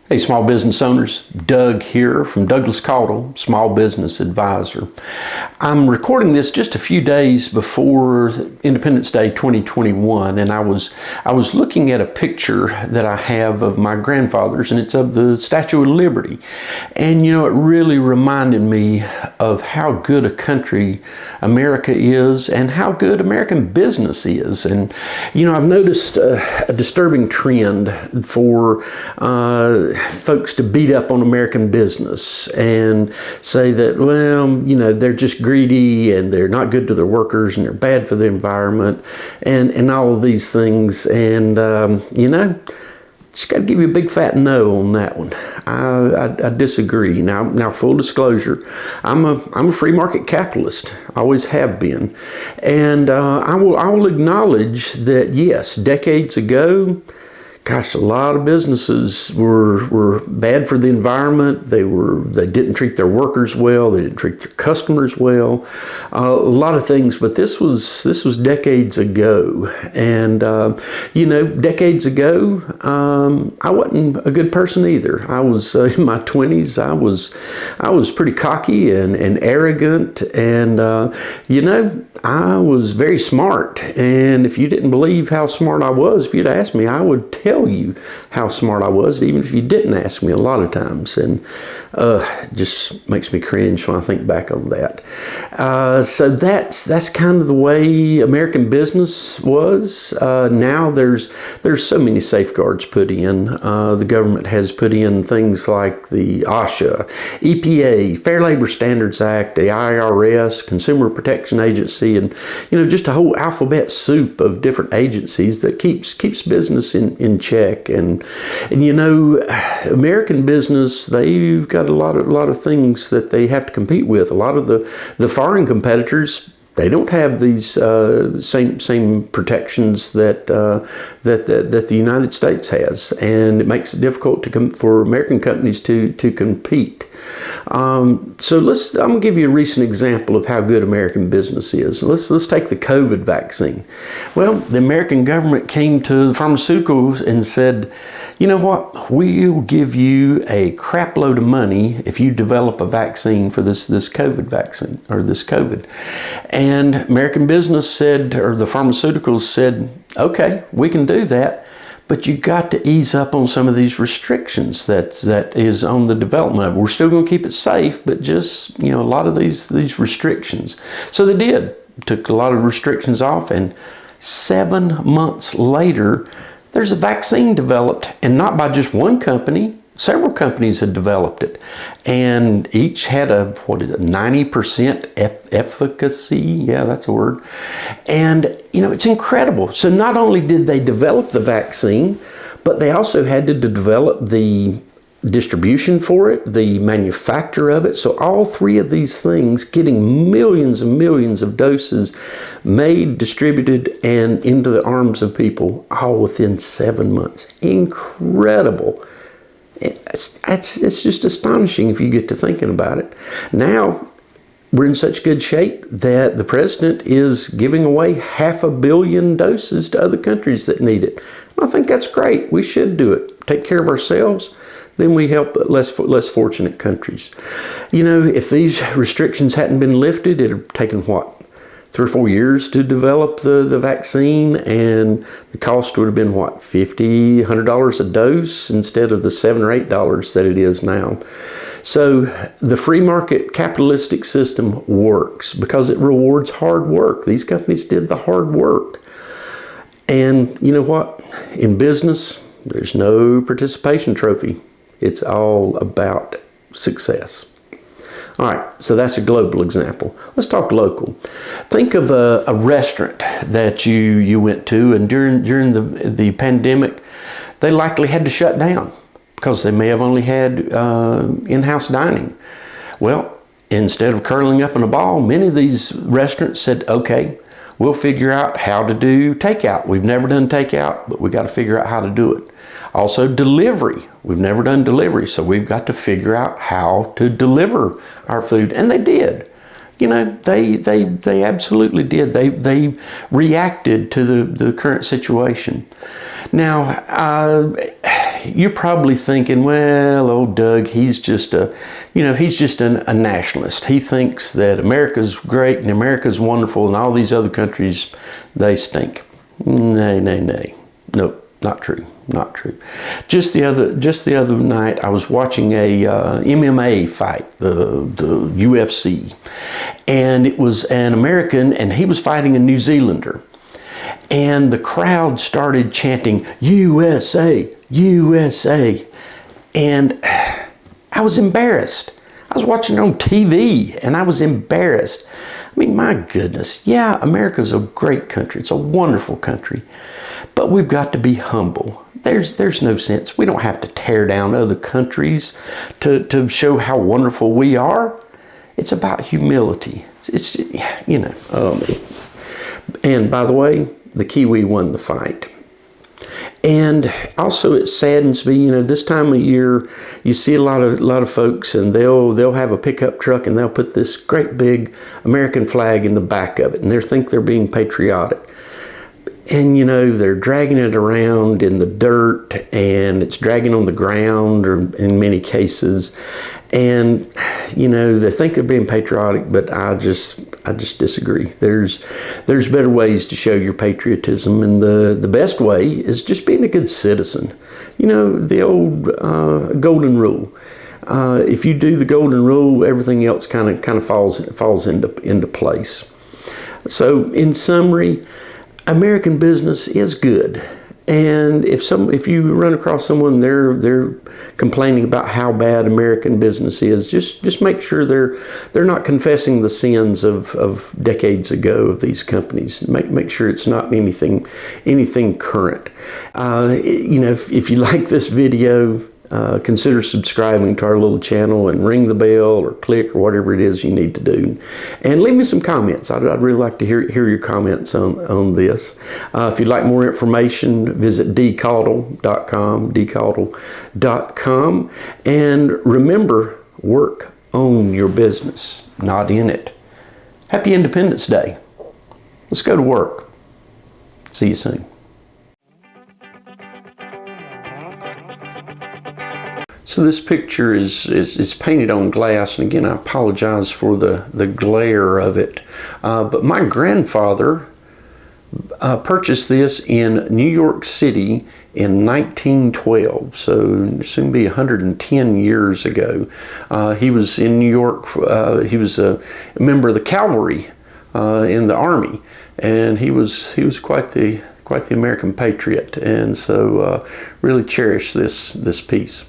Hey, small business owners, Doug here from Douglas Caudle, Small Business Advisor. I'm recording this just a few days before Independence Day 2021, and I was looking at a picture that I have of my grandfather's, and it's of the Statue of Liberty. And it really reminded me of how good a country America is and how good American business is. And I've noticed a disturbing trend for folks to beat up on American business and say that, they're just greedy and they're not good to their workers and they're bad for the environment and all of these things. And, just got to give you a big fat no on that one. I disagree. Now, full disclosure, I'm a free market capitalist. Always have been, and I will acknowledge that yes, decades ago, gosh, a lot of businesses were bad for the environment. They didn't treat their workers well. They didn't treat their customers well. A lot of things, but this was decades ago. And decades ago, I wasn't a good person either. I was in my 20s. I was pretty cocky and arrogant, and I was very smart. And if you didn't believe how smart I was, if you'd asked me, I would tell you how smart I was, even if you didn't ask me a lot of times. And it just makes me cringe when I think back on that. So that's kind of the way American business was. Now there's so many safeguards put in. The government has put in things like the OSHA, EPA, Fair Labor Standards Act, the IRS, Consumer Protection Agency, and just a whole alphabet soup of different agencies that keeps business in check. And American business, they've got a lot of things that they have to compete with. A lot of the foreign competitors, they don't have these same protections that the United States has, and it makes it difficult for American companies to compete. So I'm gonna give you a recent example of how good American business is. Let's take the COVID vaccine. Well, the American government came to the pharmaceuticals and said, you know what, we'll give you a crap load of money if you develop a vaccine for this COVID vaccine, or this COVID. And American business said, or the pharmaceuticals said, okay, we can do that, but you got to ease up on some of these restrictions that is on the development of it. We're still going to keep it safe, but just, a lot of these restrictions. So they did, took a lot of restrictions off, and 7 months later, there's a vaccine developed, and not by just one company. Several companies had developed it, and each had a 90% efficacy. Yeah, that's a word. And it's incredible. So not only did they develop the vaccine, but they also had to develop the distribution for it, the manufacture of it. So all three of these things, getting millions and millions of doses made, distributed, and into the arms of people, all within 7 months. Incredible. It's just astonishing if you get to thinking about it. Now, we're in such good shape that the president is giving away 500 million doses to other countries that need it. I think that's great. We should do it. Take care of ourselves, then we help less fortunate countries. If these restrictions hadn't been lifted, it would have taken 3 or 4 years to develop the vaccine, and the cost would have been $50, $100 a dose instead of the $7 or $8 that it is now. So the free market capitalistic system works because it rewards hard work. These companies did the hard work. And you know what? In business, there's no participation trophy. It's all about success. All right, so that's a global example. Let's talk local. Think of a restaurant that you went to, and during the pandemic, they likely had to shut down because they may have only had in-house dining. Well, instead of curling up in a ball, many of these restaurants said, okay, we'll figure out how to do takeout. We've never done takeout, but we got to figure out how to do it. Also, delivery. We've never done delivery, so we've got to figure out how to deliver our food. And they did. They absolutely did. They reacted to the current situation. Now, you're probably thinking, well, old Doug, he's just a nationalist. He thinks that America's great and America's wonderful and all these other countries, they stink. Nay, nay, nay. Nope. Not true. Not true. Just the other night, I was watching a MMA fight, the UFC, and it was an American, and he was fighting a New Zealander, and the crowd started chanting "USA, USA," and I was embarrassed. I was watching it on TV, and I was embarrassed. I mean, my goodness, yeah, America's a great country. It's a wonderful country. But we've got to be humble. There's no sense. We don't have to tear down other countries to show how wonderful we are. It's about humility. It's and by the way, the Kiwi won the fight. And also it saddens me, this time of year, you see a lot of folks, and they'll have a pickup truck and they'll put this great big American flag in the back of it, and they think they're being patriotic. And, they're dragging it around in the dirt, and it's dragging on the ground, or in many cases. And, they think they're being patriotic, but I just disagree. There's better ways to show your patriotism, and the best way is just being a good citizen. The old golden rule. If you do the golden rule, everything else kind of falls into place. So, in summary, American business is good, and if you run across someone they're complaining about how bad American business is, just make sure they're not confessing the sins of decades ago of these companies. Make sure it's not anything current. If you like this video, consider subscribing to our little channel and ring the bell or click or whatever it is you need to do. And leave me some comments. I'd really like to hear your comments on this. If you'd like more information, visit dcaudle.com, dcaudle.com. And remember, work on your business, not in it. Happy Independence Day. Let's go to work. See you soon. So this picture is painted on glass, and again, I apologize for the glare of it. But my grandfather purchased this in New York City in 1912, so soon be 110 years ago. He was in New York. He was a member of the cavalry in the army, and he was quite the American patriot, and so really cherish this piece.